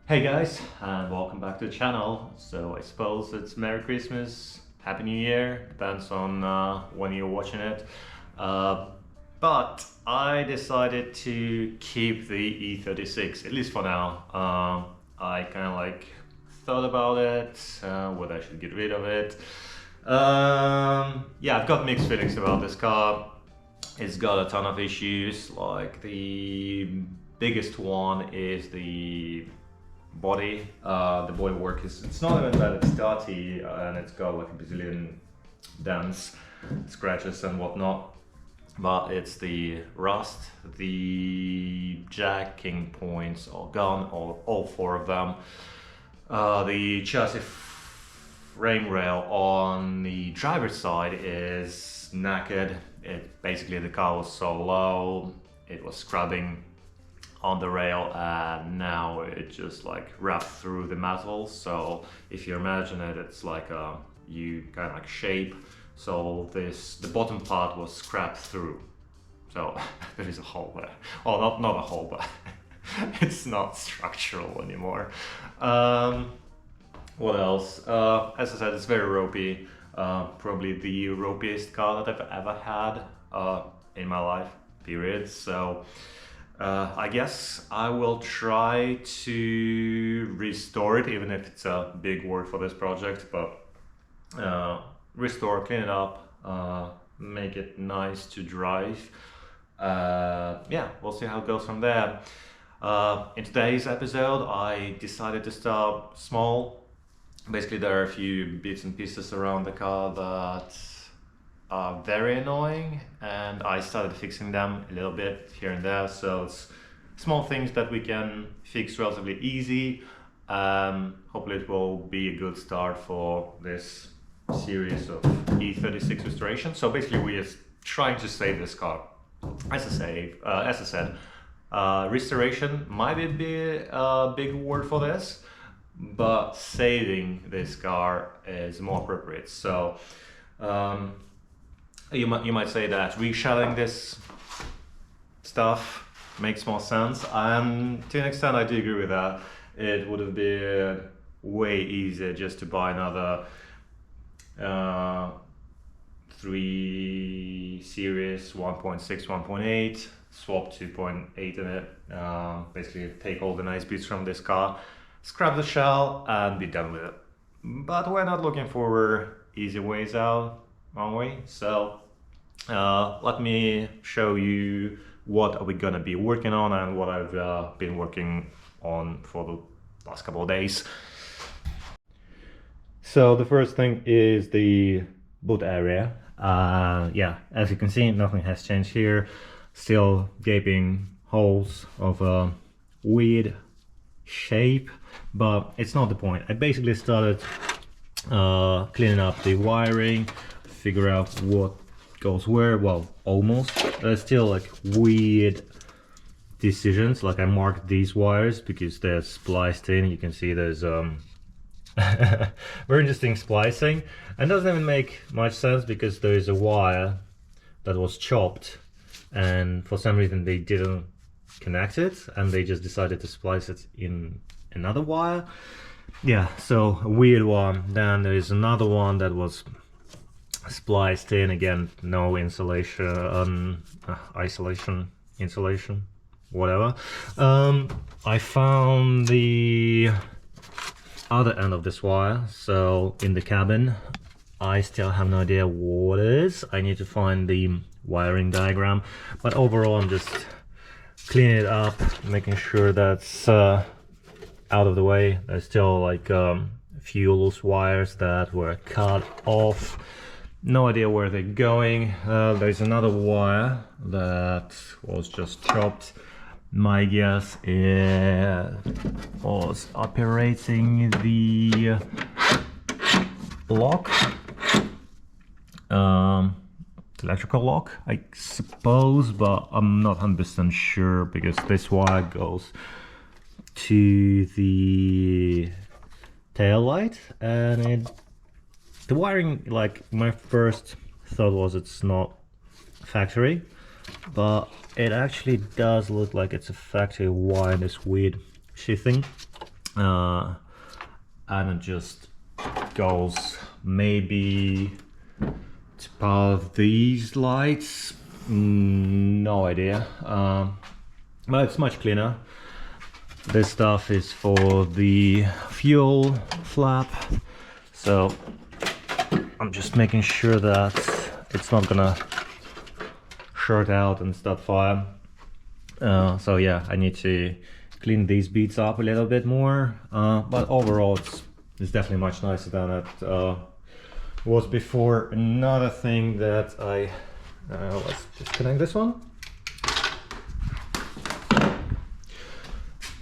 Hey guys, and welcome back to the channel. So I suppose it's Merry Christmas, Happy New Year, depends on when you're watching it. Uh, but I decided to keep the E36, at least for now. I kind of thought about it, whether I should get rid of it. Yeah, I've got mixed feelings about this car. It's got a ton of issues, like the biggest one is the body. The bodywork is, it's not even that it's dirty, and it's got like a bazillion dents, scratches and whatnot, but it's the rust. The jacking points are gone, all four of them. The chassis frame rail on the driver's side is knackered. Basically the car was so low, it was scrubbing on the rail, and now it just like wrapped through the metal. So if you imagine it, it's like a U kind of like shape. So the bottom part was scrapped through. So there is a hole there. Well, not a hole, but it's not structural anymore. What else? As I said, it's very ropey. Probably the ropiest car that I've ever had in my life, period. So I guess I will try to restore it, even if it's a big word for this project, but restore, clean it up, make it nice to drive. Yeah, we'll see how it goes from there. In today's episode, I decided to start small. Basically, there are a few bits and pieces around the car that are very annoying, and I started fixing them a little bit here and there. So it's small things that we can fix relatively easy. Hopefully it will be a good start for this series of E36 restoration. So basically we are trying to save this car. As I said, restoration might be a big word for this, but saving this car is more appropriate. So you might say that reshelling this stuff makes more sense, and to an extent I do agree with that. It would have been way easier just to buy another 3 Series 1.6, 1.8, swap 2.8 in it, basically take all the nice bits from this car, scrap the shell and be done with it. But we're not looking for easy ways out, are we? So let me show you what are we gonna be working on and what I've been working on for the last couple of days. So the first thing is the boot area. Yeah, as you can see, nothing has changed here. Still gaping holes of a weird shape, but it's not the point. I basically started cleaning up the wiring, figure out what goes where. Well, almost. There's still like weird decisions, like I marked these wires because they're spliced in. You can see there's very interesting splicing, and doesn't even make much sense because there is a wire that was chopped and for some reason they didn't connect it and they just decided to splice it in another wire. Yeah, so a weird one. Then there is another one that was spliced in, again, no insulation, isolation, insulation, whatever. I found the other end of this wire, so in the cabin. I still have no idea what it is. I need to find the wiring diagram, but overall I'm just cleaning it up, making sure that's out of the way. There's still like a few loose wires that were cut off. No idea where they're going. There's another wire that was just chopped. My guess it was operating the lock, electrical lock, I suppose, but I'm not 100% sure because this wire goes to the tail light, and the wiring, like, my first thought was it's not factory, but it actually does look like it's a factory wire, this weird sheathing. and it just goes maybe to power of these lights. No idea, but it's much cleaner. This stuff is for the fuel flap, so I'm just making sure that it's not gonna short out and start fire. So yeah, I need to clean these beads up a little bit more, but overall it's definitely much nicer than it was before. Another thing that I let's disconnect this one.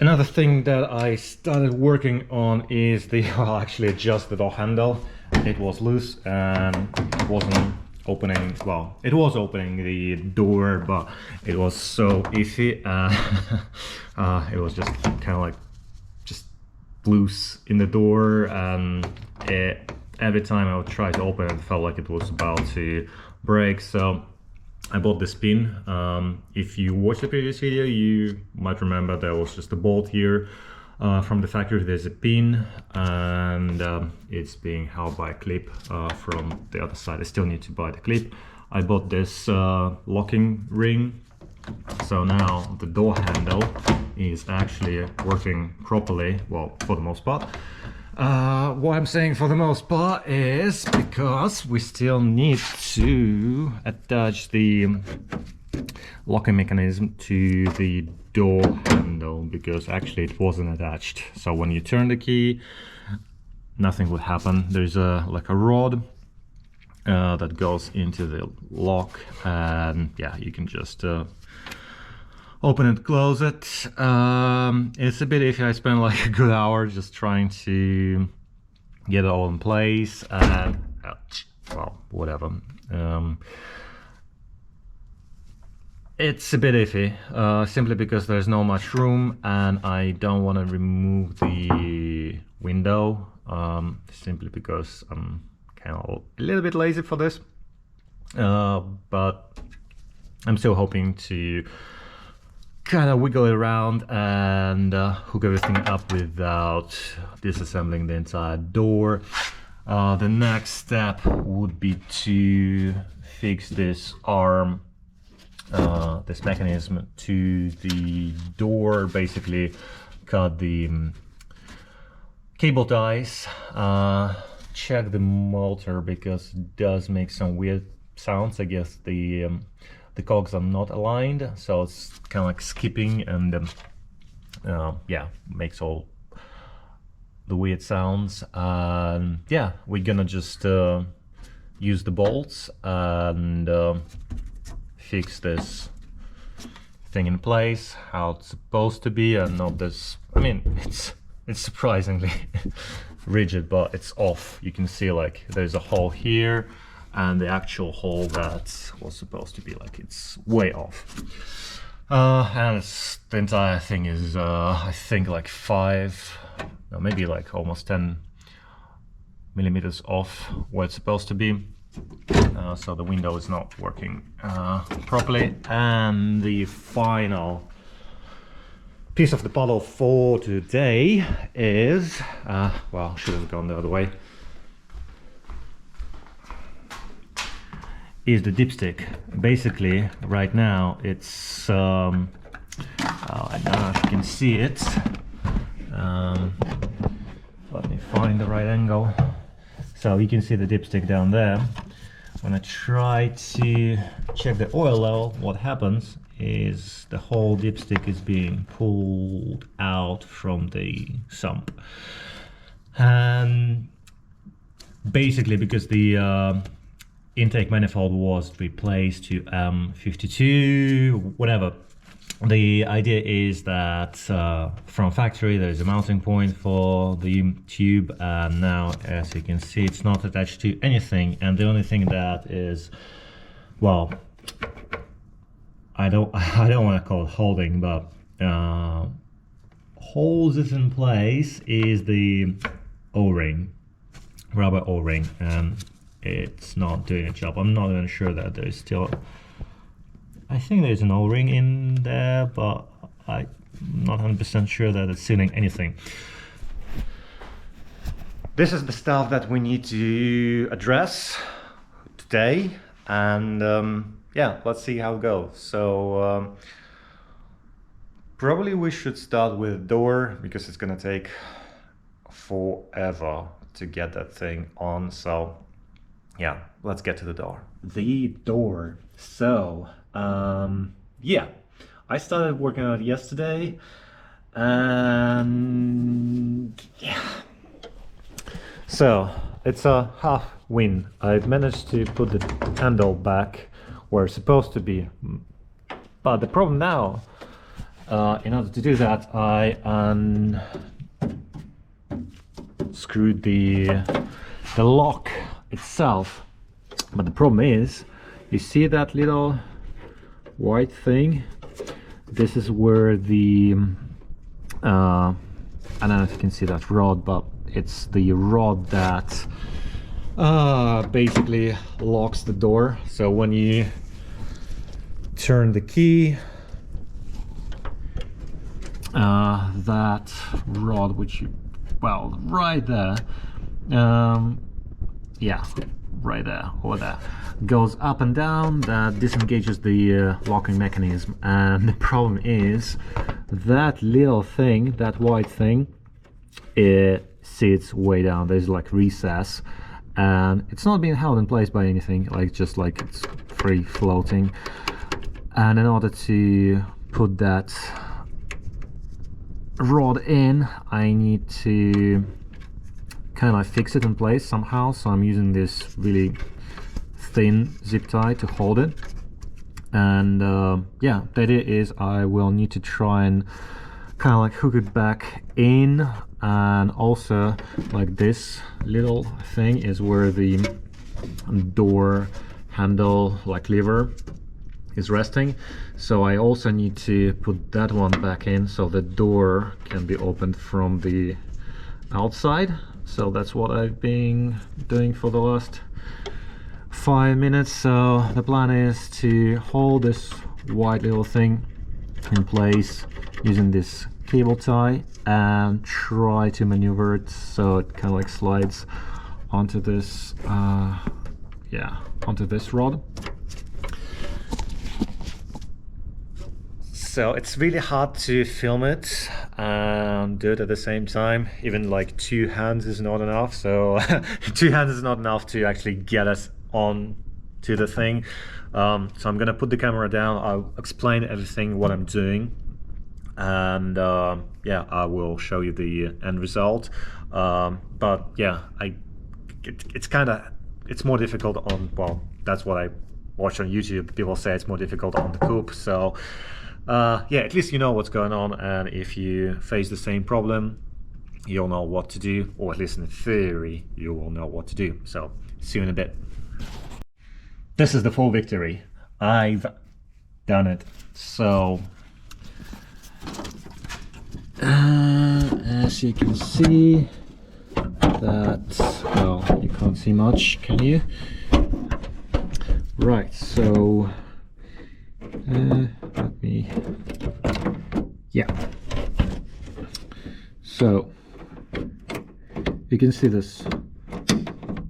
Another thing that I started working on is the well, actually just the door handle. It was loose and it wasn't opening. Well, it was opening the door, but it was so iffy. It was just kind of like just loose in the door, and every time I would try to open it, it felt like it was about to break. So I bought this pin. If you watched the previous video, you might remember there was just a bolt here. From the factory there's a pin, and it's being held by a clip from the other side. I still need to buy the clip. I bought this locking ring, so now the door handle is actually working properly, well, for the most part. What I'm saying for the most part is because we still need to attach the locking mechanism to the door handle, because actually it wasn't attached. So when you turn the key, nothing would happen. There's like a rod that goes into the lock, and yeah, you can just open and close it. It's a bit iffy. I spent like a good hour just trying to get it all in place, and well, whatever. It's a bit iffy, simply because there's not much room, and I don't want to remove the window, simply because I'm kind of a little bit lazy for this. But I'm still hoping to kind of wiggle it around and hook everything up without disassembling the entire door. The next step would be to fix this arm, this mechanism to the door, basically cut the cable ties, check the motor because it does make some weird sounds. I guess the cogs are not aligned, so it's kind of like skipping, and yeah, makes all the weird sounds. Yeah, we're gonna just use the bolts and fix this thing in place how it's supposed to be, and not this. I mean, it's surprisingly rigid, but it's off. You can see like there's a hole here, and the actual hole that was supposed to be like, it's way off. And the entire thing is I think like 5, no, maybe like almost 10 millimeters off where it's supposed to be. So the window is not working properly. And the final piece of the puzzle for today is, well, should have gone the other way, is the dipstick. Basically, right now it's, I don't know if you can see it. Let me find the right angle. So you can see the dipstick down there. When I try to check the oil level, what happens is the whole dipstick is being pulled out from the sump. And basically, because the intake manifold was replaced to M52, whatever. The idea is that from factory there's a mounting point for the tube, and now, as you can see, it's not attached to anything, and the only thing that is, well, I don't want to call it holding, but holds it in place is the O-ring, rubber O-ring, and it's not doing a job. I'm not even sure that there's still, I think there's an O-ring in there, but I'm not 100% sure that it's sealing anything. this is the stuff that we need to address today, and yeah, let's see how it goes. So probably we should start with the door, because it's gonna take forever to get that thing on. So yeah, let's get to the door. The door. So yeah, I started working on it yesterday, and yeah, so it's a half win. I've managed to put the handle back where it's supposed to be, but the problem now, in order to do that, I unscrewed the lock itself. But the problem is, you see that little white thing? This is where the I don't know if you can see that rod, but it's the rod that basically locks the door. So when you turn the key, that rod, which you, well, right there, yeah, right there, over there, goes up and down. That disengages the locking mechanism, and the problem is that little thing, that white thing, it sits way down. There's like recess, and it's not being held in place by anything, like just like it's free floating. And in order to put that rod in, I need to kind of fix it in place somehow. So I'm using this really thin zip tie to hold it. And yeah, the idea is I will need to try and kind of like hook it back in. And also, like, this little thing is where the door handle, like lever, is resting. So I also need to put that one back in so the door can be opened from the outside. So that's what I've been doing for the last 5 minutes. So the plan is to hold this white little thing in place using this cable tie and try to maneuver it so it kind of like slides onto this yeah, onto this rod. So it's really hard to film it and do it at the same time. Even like 2 hands is not enough. So 2 hands is not enough to actually get us on to the thing. So I'm gonna put the camera down. I'll explain everything, what I'm doing, and yeah, I will show you the end result. But yeah, it's more difficult on, well, that's what I watch on YouTube. People say it's more difficult on the coupe. So yeah, at least you know what's going on, and if you face the same problem, you'll know what to do, or at least in theory you will know what to do. So see you in a bit. This is the full victory. I've done it. So as you can see, that, well, you can't see much, can you? Right, so let me, yeah, so you can see this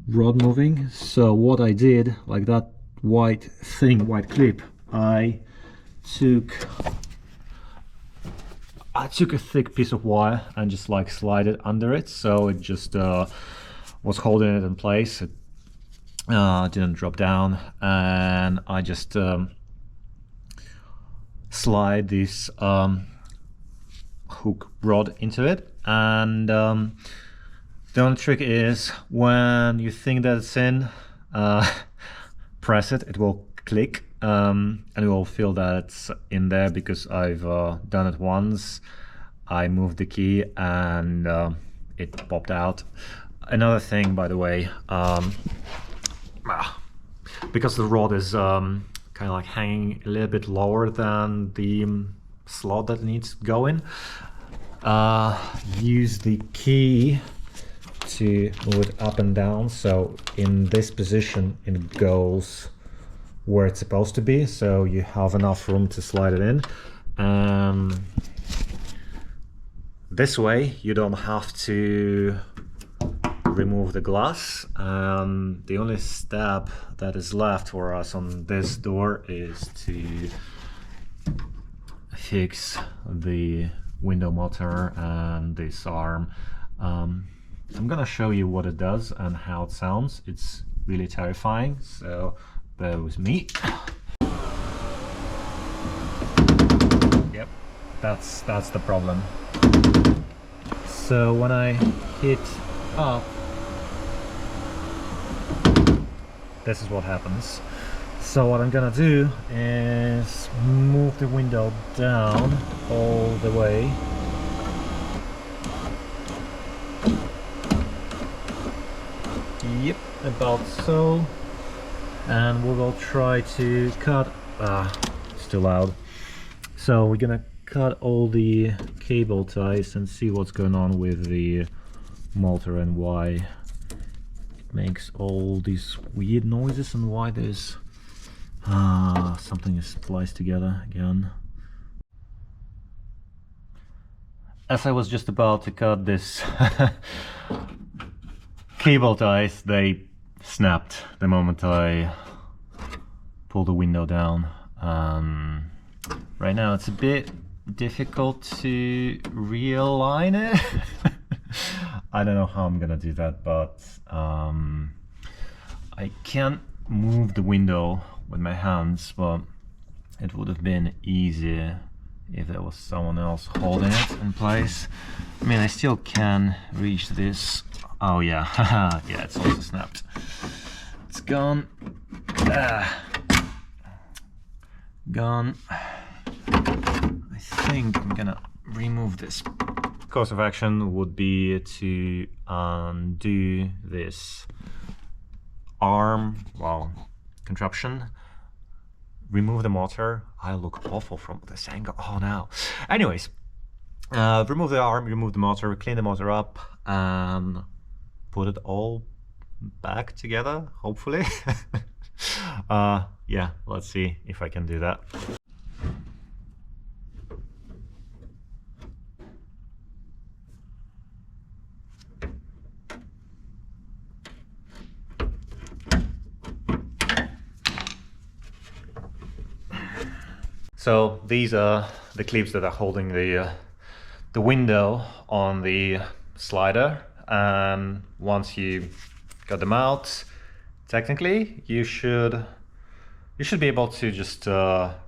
rod moving. So what I did, like that white thing, white clip, I took a thick piece of wire and just like slide it under it, so it just was holding it in place. It didn't drop down, and I just slide this hook rod into it. And the only trick is, when you think that it's in, press it, it will click, and you will feel that it's in there, because I've done it once. I moved the key and it popped out. Another thing, by the way, because the rod is kind of like hanging a little bit lower than the slot that needs to go in, use the key to move it up and down. So in this position it goes where it's supposed to be, so you have enough room to slide it in. This way you don't have to remove the glass, and the only step that is left for us on this door is to fix the window motor and this arm. I'm gonna show you what it does and how it sounds. It's really terrifying, so bear with me. Yep, that's the problem. So when I hit up, this is what happens. So what I'm gonna do is move the window down all the way. Yep, about so. And we will try to cut, it's too loud. So we're gonna cut all the cable ties and see what's going on with the motor and why it makes all these weird noises and why there's something is spliced together again. As I was just about to cut this cable ties, they snapped the moment I pulled the window down. Right now it's a bit difficult to realign it. I don't know how I'm gonna do that, but I can't move the window with my hands, but it would have been easier if there was someone else holding it in place. I mean, I still can reach this. Oh yeah, yeah, it's also snapped. It's gone. Gone. I think I'm gonna remove this. Course of action would be to undo this arm, well, contraption, remove the motor. I look awful from this angle. Oh no. Anyways, remove the arm, remove the motor, clean the motor up, and put it all back together, hopefully. Yeah, let's see if I can do that. So these are the clips that are holding the window on the slider, and once you got them out, technically you should be able to just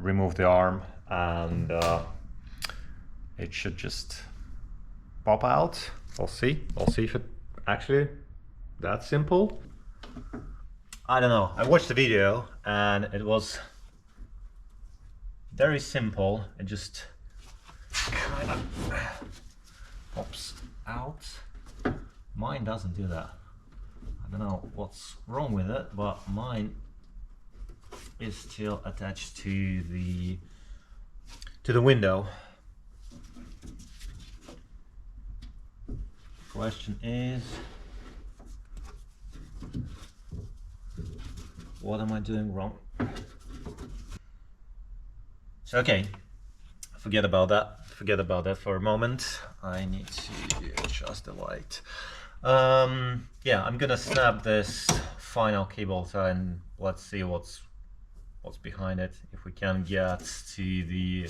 remove the arm, and it should just pop out. We'll see if it actually that simple. I don't know, I watched the video and it was very simple. It just kind of pops out. Mine doesn't do that. I don't know what's wrong with it, but mine is still attached to the window. Question is, what am I doing wrong? So okay, forget about that for a moment. I need to adjust the light. Yeah, I'm gonna snap this final cable tie and let's see what's behind it. If we can get to the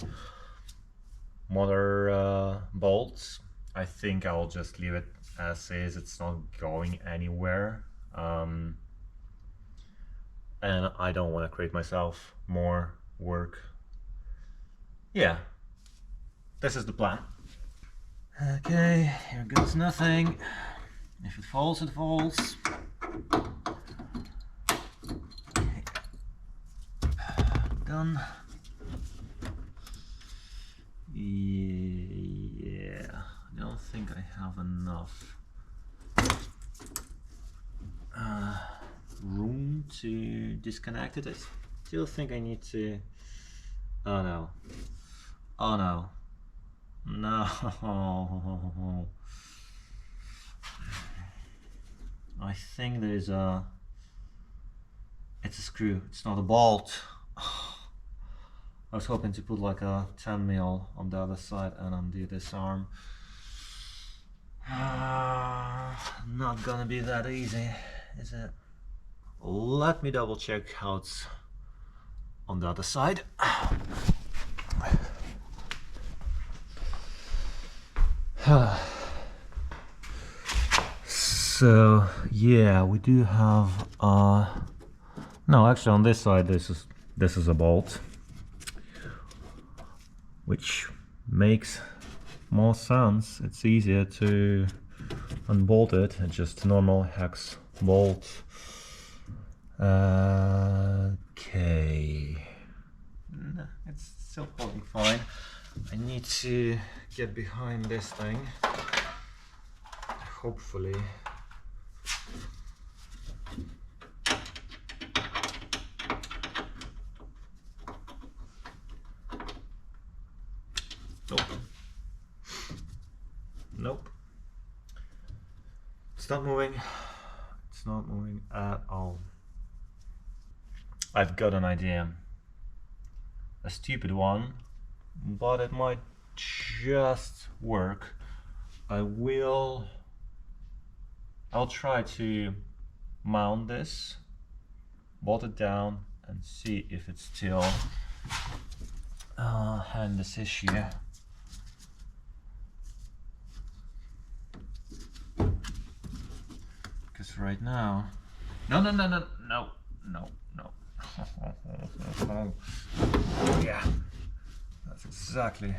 motor bolts, I think I'll just leave it as is. It's not going anywhere, and I don't want to create myself more work. Yeah, this is the plan. Okay, here goes nothing. If it falls, it falls. Okay. Done. Yeah, I don't think I have enough room to disconnect it. I still think I need to. Oh no. Oh no. No. I think there's it's a screw, it's not a bolt. I was hoping to put like a 10mm on the other side and undo this arm. not gonna be that easy, is it? Let me double check how it's on the other side. So yeah, we do have no, actually on this side this is a bolt, which makes more sense. It's easier to unbolt it. It's just a normal hex bolt. Okay, it's still holding fine. I need to get behind this thing, hopefully. Nope. Nope. It's not moving. It's not moving at all. I've got an idea. A stupid one, but it might just work. I'll try to mount this, bolt it down, and see if it's still having this issue. Because right now, no. Yeah, that's exactly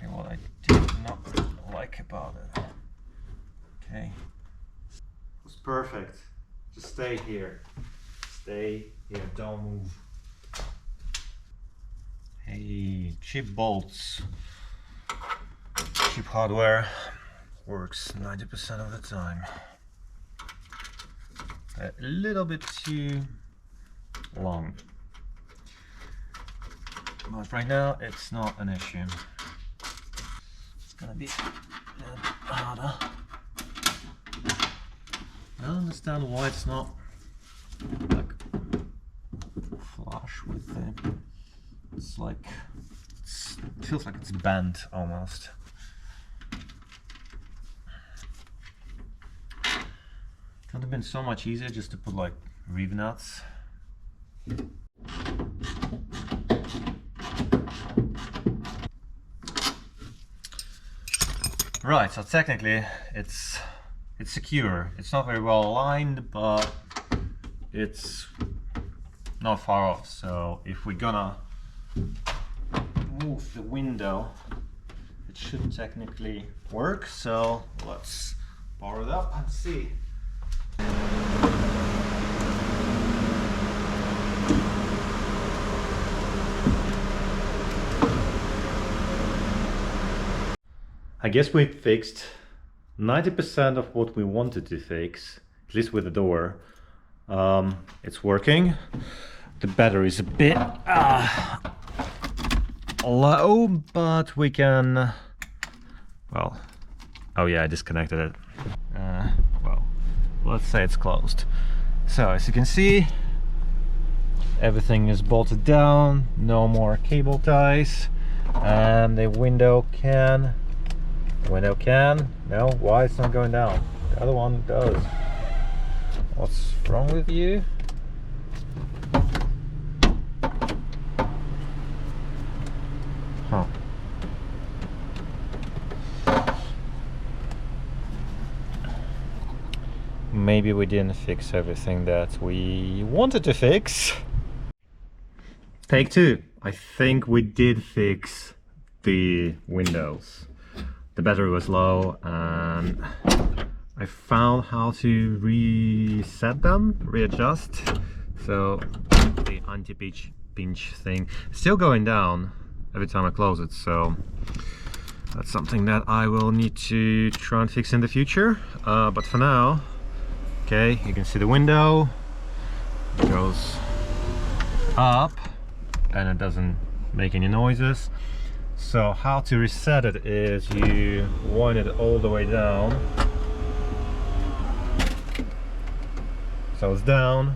what I did not like about it. Okay, it's perfect. Just stay here. Stay here. Don't move. Hey, cheap bolts, cheap hardware works 90% of the time. A little bit too long, but right now it's not an issue. It's gonna be a little bit harder. I don't understand why it's not like flush with the. It's like it feels like it's bent almost. Could have been so much easier just to put like reeve nuts. Right, so technically it's secure. It's not very well aligned, but it's not far off. So if we're gonna move the window, it should technically work. So let's power it up and see. I guess we fixed 90% of what we wanted to fix, at least with the door. It's working. The battery is a bit low, but we can, well, oh yeah, I disconnected it. Well, let's say it's closed. So as you can see, everything is bolted down, no more cable ties, and the window can, no, why it's not going down? The other one does. What's wrong with you? Huh. Maybe we didn't fix everything that we wanted to fix. Take two. I think we did fix the windows. The battery was low and I found how to reset them, readjust. So the anti-pinch thing is still going down every time I close it. So that's something that I will need to try and fix in the future. But for now, okay, you can see the window goes up and it doesn't make any noises. So how to reset it is you wind it all the way down. So it's down,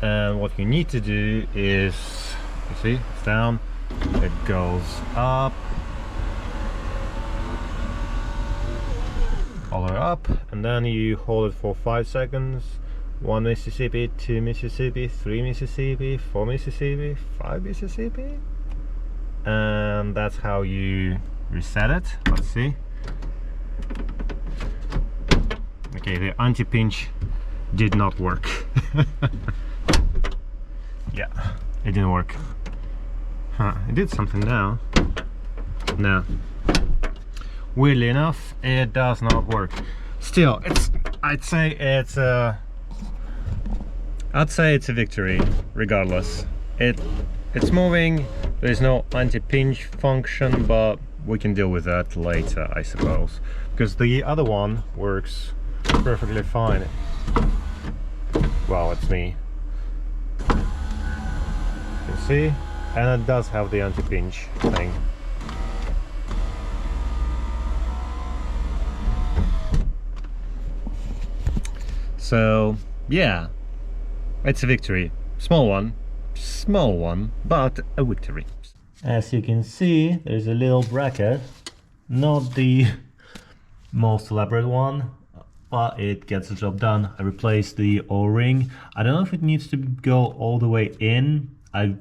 and what you need to do is, you see, it's down, it goes up, all the way up, and then you hold it for 5 seconds. 1 Mississippi, 2 Mississippi, 3 Mississippi, 4 Mississippi, 5 Mississippi, and that's how you reset it. Let's see. Okay, the anti-pinch did not work. Yeah, it didn't work. Huh, it did something now. No. Weirdly enough, it does not work. Still, I'd say it's a victory, regardless. It's moving. There's no anti-pinch function, but we can deal with that later, I suppose, because the other one works perfectly fine. Well, it's me. You can see, and it does have the anti-pinch thing. So yeah, it's a victory. Small one, but a victory. As you can see, there's a little bracket, not the most elaborate one, but it gets the job done. I replaced the O-ring. I don't know if it needs to go all the way in. I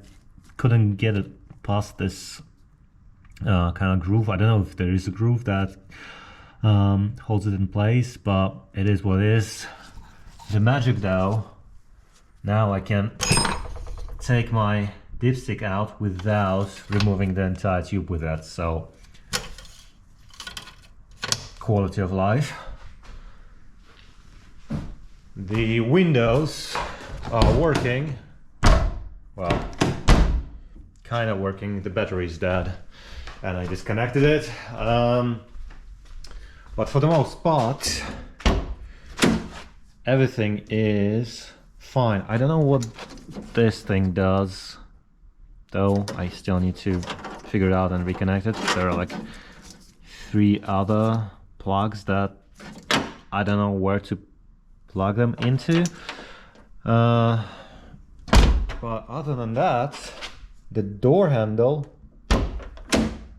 couldn't get it past this kind of groove. I don't know if there is a groove that holds it in place, but it is what it is. The magic though, now I can take my dipstick out without removing the entire tube with that, so quality of life. The windows are working, well, kind of working. The battery is dead and I disconnected it, but for the most part everything is fine. I don't know what this thing does though. I still need to figure it out and reconnect it. There are like 3 other plugs that I don't know where to plug them into, but other than that, the door handle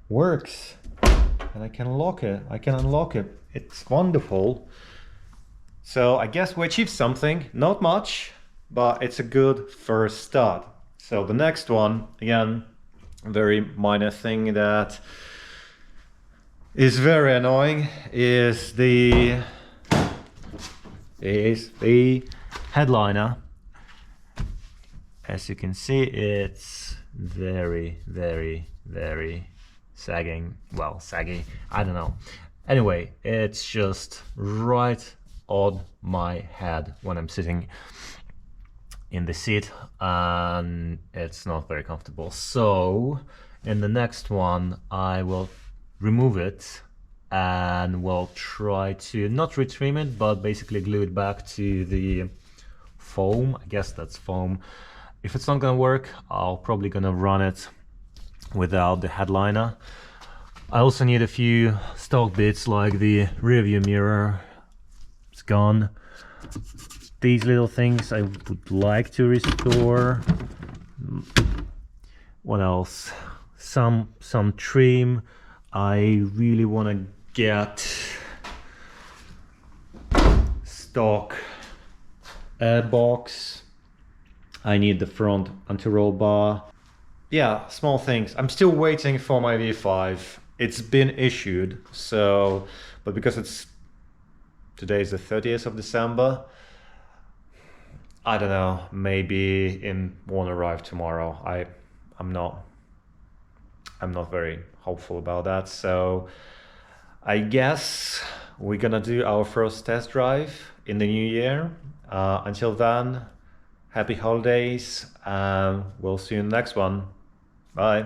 works and I can lock it, I can unlock it. It's wonderful. So I guess we achieved something, not much, but it's a good first start. So the next one, again, a very minor thing that is very annoying, is the headliner. As you can see, it's very sagging. Well, saggy, I don't know. Anyway, it's just right on my head when I'm sitting in the seat, and it's not very comfortable. So in the next one I will remove it and we'll try to not retrim it, but basically glue it back to the foam. I guess that's foam. If it's not gonna work, I'll probably gonna run it without the headliner. I also need a few stock bits like the rear view mirror. It's gone. These little things I would like to restore. What else? Some trim. I really want to get stock airbox. I need the front anti-roll bar. Yeah, small things. I'm still waiting for my V5. It's been issued, so, but because today is the 30th of December, I don't know, maybe it won't arrive tomorrow. I'm not very hopeful about that. So I guess we're gonna do our first test drive in the new year. Until then, happy holidays, and we'll see you in the next one. Bye.